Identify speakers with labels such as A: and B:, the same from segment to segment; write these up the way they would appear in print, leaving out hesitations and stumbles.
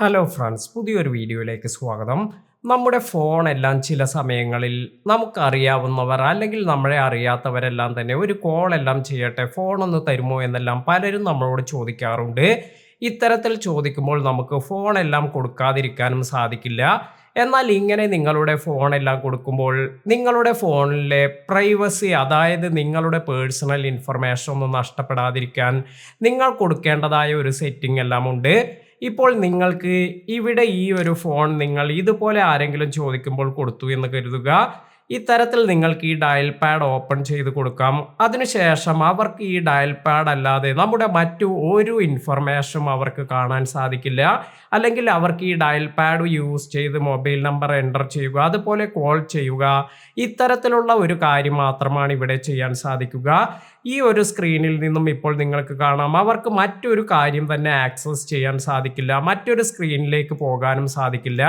A: Hello friends, പുതിയൊരു വീഡിയോയിലേക്ക് സ്വാഗതം. നമ്മുടെ ഫോണെല്ലാം ചില സമയങ്ങളിൽ നമുക്കറിയാവുന്നവർ അല്ലെങ്കിൽ നമ്മളെ അറിയാത്തവരെല്ലാം തന്നെ ഒരു കോൾ എല്ലാം ചെയ്യട്ടെ, ഫോണൊന്ന് തരുമോ എന്നെല്ലാം പലരും നമ്മളോട് ചോദിക്കാറുണ്ട്. ഇത്തരത്തിൽ ചോദിക്കുമ്പോൾ നമുക്ക് ഫോണെല്ലാം കൊടുക്കാതിരിക്കാനും സാധിക്കില്ല. എന്നാൽ ഇങ്ങനെ നിങ്ങളുടെ ഫോണെല്ലാം കൊടുക്കുമ്പോൾ നിങ്ങളുടെ ഫോണിലെ പ്രൈവസി, അതായത് നിങ്ങളുടെ പേഴ്സണൽ ഇൻഫർമേഷൻ ഒന്നും നഷ്ടപ്പെടാതിരിക്കാൻ നിങ്ങൾ കൊടുക്കേണ്ടതായ ഒരു സെറ്റിംഗ് എല്ലാം ഉണ്ട്. ഇപ്പോൾ നിങ്ങൾക്ക് ഇവിടെ ഈ ഒരു ഫോൺ നിങ്ങൾ ഇതുപോലെ ആരെങ്കിലും ചോദിക്കുമ്പോൾ കൊടുത്തു എന്ന് കരുതുക. ഇത്തരത്തിൽ നിങ്ങൾക്ക് ഈ ഡയൽ പാഡ് ഓപ്പൺ ചെയ്ത് കൊടുക്കാം. അതിനുശേഷം അവർക്ക് ഈ ഡയൽ പാഡ് അല്ലാതെ നമ്മുടെ മറ്റു ഒരു ഇൻഫർമേഷനും അവർക്ക് കാണാൻ സാധിക്കില്ല. അല്ലെങ്കിൽ അവർക്ക് ഈ ഡയൽ പാഡ് യൂസ് ചെയ്ത് മൊബൈൽ നമ്പർ എൻ്റർ ചെയ്യുക, അതുപോലെ കോൾ ചെയ്യുക, ഇത്തരത്തിലുള്ള ഒരു കാര്യം മാത്രമാണ് ഇവിടെ ചെയ്യാൻ സാധിക്കുക. ഈ ഒരു സ്ക്രീനിൽ നിന്നും ഇപ്പോൾ നിങ്ങൾക്ക് കാണാം അവർക്ക് മറ്റൊരു കാര്യം തന്നെ ആക്സസ് ചെയ്യാൻ സാധിക്കില്ല, മറ്റൊരു സ്ക്രീനിലേക്ക് പോകാനും സാധിക്കില്ല.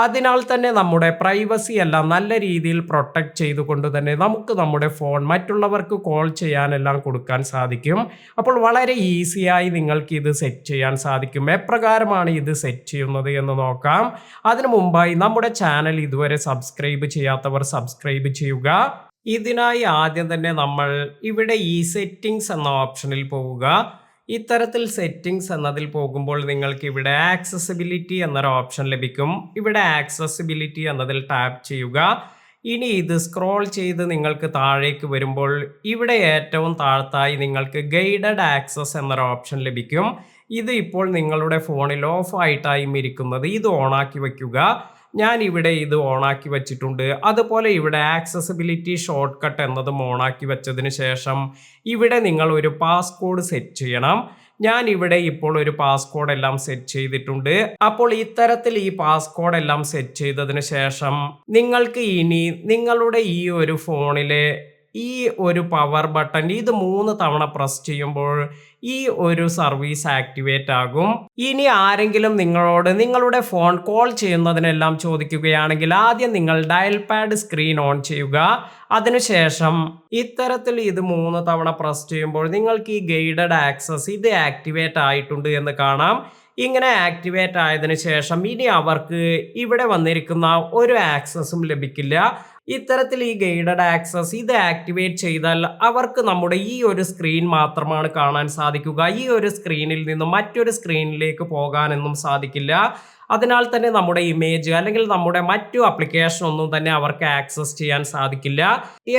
A: അതിനാൽ തന്നെ നമ്മുടെ പ്രൈവസി എല്ലാം നല്ല രീതിയിൽ പ്രൊട്ടക്ട് ചെയ്തുകൊണ്ട് തന്നെ നമുക്ക് നമ്മുടെ ഫോൺ മറ്റുള്ളവർക്ക് കോൾ ചെയ്യാനെല്ലാം കൊടുക്കാൻ സാധിക്കും. അപ്പോൾ വളരെ ഈസിയായി നിങ്ങൾക്ക് ഇത് സെറ്റ് ചെയ്യാൻ സാധിക്കും. എപ്രകാരമാണ് ഇത് സെറ്റ് ചെയ്യുന്നത് എന്ന് നോക്കാം. അതിനു മുമ്പായി നമ്മുടെ ചാനൽ ഇതുവരെ സബ്സ്ക്രൈബ് ചെയ്യാത്തവർ സബ്സ്ക്രൈബ് ചെയ്യുക. ഇതിനായി ആദ്യം തന്നെ നമ്മൾ ഇവിടെ ഈ സെറ്റിംഗ്സ് എന്ന ഓപ്ഷനിൽ പോവുക. ഇത്തരത്തിൽ സെറ്റിംഗ്സ് എന്നതിൽ പോകുമ്പോൾ നിങ്ങൾക്ക് ഇവിടെ ആക്സസിബിലിറ്റി എന്നൊരു ഓപ്ഷൻ ലഭിക്കും. ഇവിടെ ആക്സസിബിലിറ്റി എന്നതിൽ ടാപ്പ് ചെയ്യുക. ഇനി ഇത് സ്ക്രോൾ ചെയ്ത് നിങ്ങൾക്ക് താഴേക്ക് വരുമ്പോൾ ഇവിടെ ഏറ്റവും താഴത്തായി നിങ്ങൾക്ക് ഗൈഡഡ് ആക്സസ് എന്നൊരു ഓപ്ഷൻ ലഭിക്കും. ഇത് ഇപ്പോൾ നിങ്ങളുടെ ഫോണിൽ ഓഫ് ആയിട്ടായും ഇരിക്കുന്നത്. ഇത് ഓണാക്കി വയ്ക്കുക. ഞാൻ ഇവിടെ ഇത് ഓണാക്കി വെച്ചിട്ടുണ്ട്. അതുപോലെ ഇവിടെ ആക്സസിബിലിറ്റി ഷോർട്ട് കട്ട് എന്നതും ഓണാക്കി വെച്ചതിന് ശേഷം ഇവിടെ നിങ്ങൾ ഒരു പാസ്കോഡ് സെറ്റ് ചെയ്യണം. ഞാൻ ഇവിടെ ഇപ്പോൾ ഒരു പാസ്കോഡ് എല്ലാം സെറ്റ് ചെയ്തിട്ടുണ്ട്. അപ്പോൾ ഇത്തരത്തിൽ ഈ പാസ്കോഡ് എല്ലാം സെറ്റ് ചെയ്തതിന് ശേഷം നിങ്ങൾക്ക് ഇനി നിങ്ങളുടെ ഈ ഒരു ഫോണിലെ ഈ ഒരു പവർ ബട്ടൺ ഇത് 3 തവണ പ്രസ് ചെയ്യുമ്പോൾ ഈ ഒരു സർവീസ് ആക്ടിവേറ്റ് ആകും. ഇനി ആരെങ്കിലും നിങ്ങളോട് നിങ്ങളുടെ ഫോൺ കോൾ ചെയ്യുന്നതിനെല്ലാം ചോദിക്കുകയാണെങ്കിൽ ആദ്യം നിങ്ങൾ ഡയൽ പാഡ് സ്ക്രീൻ ഓൺ ചെയ്യുക. അതിനുശേഷം ഇത്തരത്തിൽ ഇത് 3 തവണ പ്രസ് ചെയ്യുമ്പോൾ നിങ്ങൾക്ക് ഈ ഗൈഡഡ് ആക്സസ് ഇത് ആക്ടിവേറ്റ് ആയിട്ടുണ്ട് എന്ന് കാണാം. ഇങ്ങനെ ആക്ടിവേറ്റ് ആയതിനു ശേഷം ഇനി അവർക്ക് ഇവിടെ വന്നിരിക്കുന്ന ഒരു ആക്സസും ലഭിക്കില്ല. ഇത്തരത്തിൽ ഈ ഗൈഡഡ് ആക്സസ് ഇത് ആക്ടിവേറ്റ് ചെയ്താൽ അവർക്ക് നമ്മുടെ ഈ ഒരു സ്ക്രീൻ മാത്രമാണ് കാണാൻ സാധിക്കുക. ഈ ഒരു സ്ക്രീനിൽ നിന്നും മറ്റൊരു സ്ക്രീനിലേക്ക് പോകാനൊന്നും സാധിക്കില്ല. അതിനാൽ തന്നെ നമ്മുടെ ഇമേജ് അല്ലെങ്കിൽ നമ്മുടെ മറ്റു ആപ്ലിക്കേഷൻ ഒന്നും തന്നെ അവർക്ക് ആക്സസ് ചെയ്യാൻ സാധിക്കില്ല.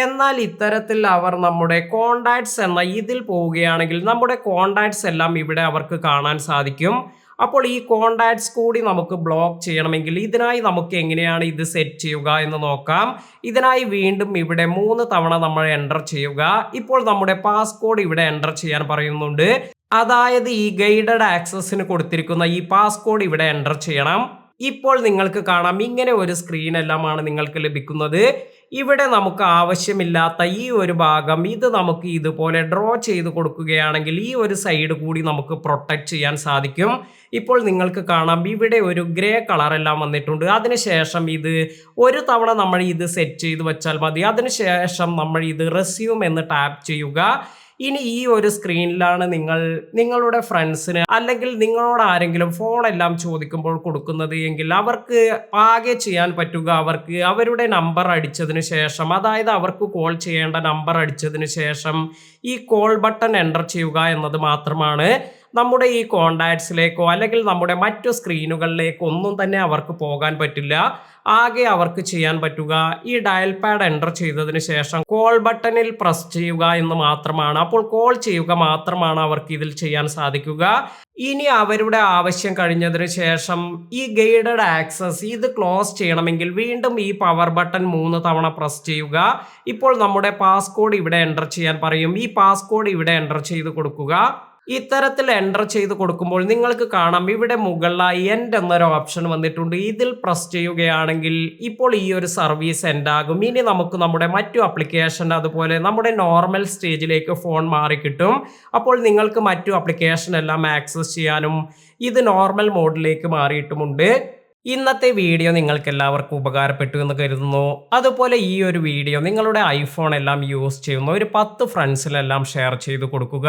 A: എന്നാൽ ഇത്തരത്തിൽ അവർ നമ്മുടെ കോണ്ടാക്ട്സ് എന്ന ഇതിൽ പോവുകയാണെങ്കിൽ നമ്മുടെ കോണ്ടാക്ട്സ് എല്ലാം ഇവിടെ അവർക്ക് കാണാൻ സാധിക്കും. അപ്പോൾ ഈ കോണ്ടാക്ട്സ് കൂടി നമുക്ക് ബ്ലോക്ക് ചെയ്യണമെങ്കിൽ ഇതിനായി നമുക്ക് എങ്ങനെയാണ് ഇത് സെറ്റ് ചെയ്യുക എന്ന് നോക്കാം. ഇതിനായി വീണ്ടും ഇവിടെ 3 തവണ നമ്മൾ എൻ്റർ ചെയ്യുക. ഇപ്പോൾ നമ്മുടെ പാസ്കോഡ് ഇവിടെ എൻ്റർ ചെയ്യാൻ പറയുന്നുണ്ട്. അതായത് ഈ ഗൈഡഡ് ആക്സസിന് കൊടുത്തിരിക്കുന്ന ഈ പാസ്കോഡ് ഇവിടെ എൻ്റർ ചെയ്യണം. ഇപ്പോൾ നിങ്ങൾക്ക് കാണാം ഇങ്ങനെ ഒരു സ്ക്രീൻ എല്ലാമാണ് നിങ്ങൾക്ക് ലഭിക്കുന്നത്. ഇവിടെ നമുക്ക് ആവശ്യമില്ലാത്ത ഈ ഒരു ഭാഗം ഇത് നമുക്ക് ഇതുപോലെ ഡ്രോ ചെയ്ത് കൊടുക്കുകയാണെങ്കിൽ ഈ ഒരു സൈഡ് കൂടി നമുക്ക് പ്രൊട്ടക്ട് ചെയ്യാൻ സാധിക്കും. ഇപ്പോൾ നിങ്ങൾക്ക് കാണാം ഇവിടെ ഒരു ഗ്രേ കളർ എല്ലാം വന്നിട്ടുണ്ട്. അതിനുശേഷം ഇത് ഒരു തവണ നമ്മൾ ഇത് സെറ്റ് ചെയ്ത് വെച്ചാൽ മതി. അതിനുശേഷം നമ്മൾ ഇത് റെസ്യൂം എന്ന് ടാപ്പ് ചെയ്യുക. ഇനി ഈ ഒരു സ്ക്രീനിലാണ് നിങ്ങൾ നിങ്ങളുടെ ഫ്രണ്ട്സിന് അല്ലെങ്കിൽ നിങ്ങളോട് ആരെങ്കിലും ഫോണെല്ലാം ചോദിക്കുമ്പോൾ കൊടുക്കുന്നത് എങ്കിൽ അവർക്ക് ആകെ ചെയ്യാൻ പറ്റുക അവർക്ക് അവരുടെ നമ്പർ അടിച്ചതിന് ശേഷം, അതായത് അവർക്ക് കോൾ ചെയ്യേണ്ട നമ്പർ അടിച്ചതിന് ശേഷം ഈ കോൾ ബട്ടൺ എൻ്റർ ചെയ്യുക എന്നത് മാത്രമാണ്. നമ്മുടെ ഈ കോണ്ടാക്ട്സിലേക്കോ അല്ലെങ്കിൽ നമ്മുടെ മറ്റു സ്ക്രീനുകളിലേക്കോ ഒന്നും തന്നെ അവർക്ക് പോകാൻ പറ്റില്ല. ആകെ അവർക്ക് ചെയ്യാൻ പറ്റുക ഈ ഡയൽ പാഡ് എൻ്റർ ചെയ്തതിന് ശേഷം കോൾ ബട്ടണിൽ പ്രസ് ചെയ്യുക എന്ന് മാത്രമാണ്. അപ്പോൾ കോൾ ചെയ്യുക മാത്രമാണ് അവർക്ക് ഇതിൽ ചെയ്യാൻ സാധിക്കുക. ഇനി അവരുടെ ആവശ്യം കഴിഞ്ഞതിന് ശേഷം ഈ ഗൈഡഡ് ആക്സസ് ഇത് ക്ലോസ് ചെയ്യണമെങ്കിൽ വീണ്ടും ഈ പവർ ബട്ടൺ 3 തവണ പ്രസ് ചെയ്യുക. ഇപ്പോൾ നമ്മുടെ പാസ്കോഡ് ഇവിടെ എൻ്റർ ചെയ്യാൻ പറയും. ഈ പാസ്കോഡ് ഇവിടെ എൻ്റർ ചെയ്ത് കൊടുക്കുക. ഇത്തരത്തിൽ എൻ്റർ ചെയ്ത് കൊടുക്കുമ്പോൾ നിങ്ങൾക്ക് കാണാം ഇവിടെ മുകളിലായി എൻഡ് എന്നൊരു ഓപ്ഷൻ വന്നിട്ടുണ്ട്. ഇതിൽ പ്രസ് ചെയ്യുകയാണെങ്കിൽ ഇപ്പോൾ ഈ ഒരു സർവീസ് എൻഡ് ആകും. ഇനി നമുക്ക് നമ്മുടെ മറ്റു ആപ്ലിക്കേഷൻ അതുപോലെ നമ്മുടെ നോർമൽ സ്റ്റേജിലേക്ക് ഫോൺ മാറി കിട്ടും. അപ്പോൾ നിങ്ങൾക്ക് മറ്റു ആപ്ലിക്കേഷൻ എല്ലാം ആക്സസ് ചെയ്യാനും ഇത് നോർമൽ മോഡിലേക്ക് മാറിയിട്ടുമുണ്ട്. ഇന്നത്തെ വീഡിയോ നിങ്ങൾക്ക് എല്ലാവർക്കും ഉപകാരപ്പെട്ടു എന്ന് കരുതുന്നു. അതുപോലെ ഈ ഒരു വീഡിയോ നിങ്ങളുടെ ഐഫോൺ എല്ലാം യൂസ് ചെയ്യുന്ന ഒരു 10 ഫ്രണ്ട്സിലെല്ലാം ഷെയർ ചെയ്ത് കൊടുക്കുക.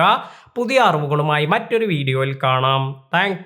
A: പുതിയ അറിവുകളുമായി മറ്റൊരു വീഡിയോയിൽ കാണാം. താങ്ക്